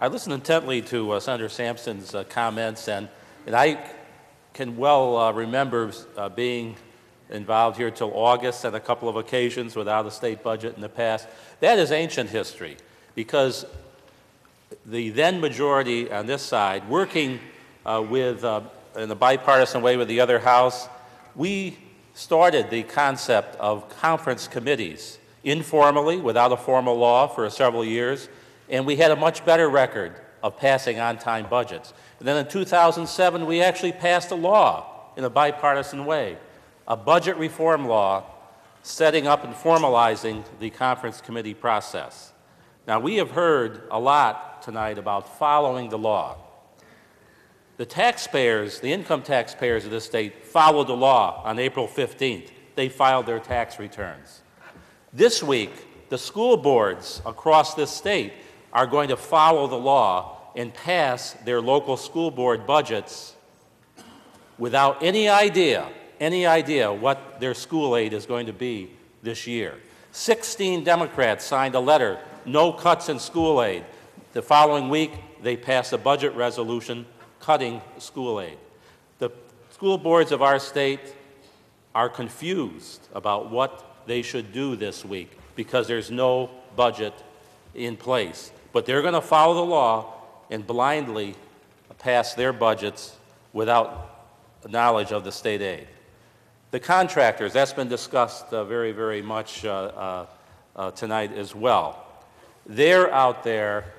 I listened intently to Senator Sampson's comments, and I can well remember being involved here till August on a couple of occasions without a state budget in the past. That is ancient history, because the then majority on this side, working in a bipartisan way with the other House, we started the concept of conference committees informally, without a formal law, for several years, and we had a much better record of passing on-time budgets. And then in 2007, we actually passed a law in a bipartisan way, a budget reform law setting up and formalizing the conference committee process. Now, we have heard a lot tonight about following the law. The taxpayers, the income taxpayers of this state, followed the law on April 15th. They filed their tax returns. This week, the school boards across this state are going to follow the law and pass their local school board budgets without any idea what their school aid is going to be this year. 16 Democrats signed a letter, no cuts in school aid. The following week, they passed a budget resolution cutting school aid. The school boards of our state are confused about what they should do this week because there's no budget in place. But they're going to follow the law and blindly pass their budgets without knowledge of the state aid. The contractors, that's been discussed very, very much tonight as well. They're out there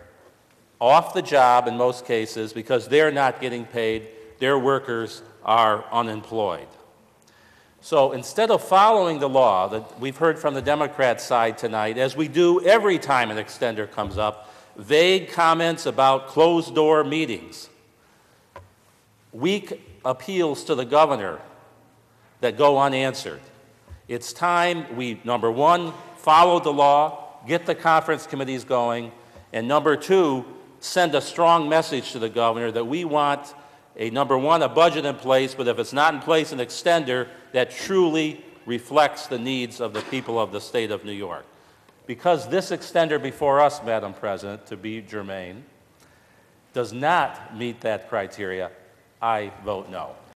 off the job in most cases because they're not getting paid. Their workers are unemployed. So instead of following the law that we've heard from the Democrat side tonight, as we do every time an extender comes up, vague comments about closed-door meetings, weak appeals to the governor that go unanswered. It's time we, number one, follow the law, get the conference committees going, and number two, send a strong message to the governor that we want number one, a budget in place, but if it's not in place, an extender that truly reflects the needs of the people of the state of New York. Because this extender before us, Madam President, to be germane, does not meet that criteria, I vote no.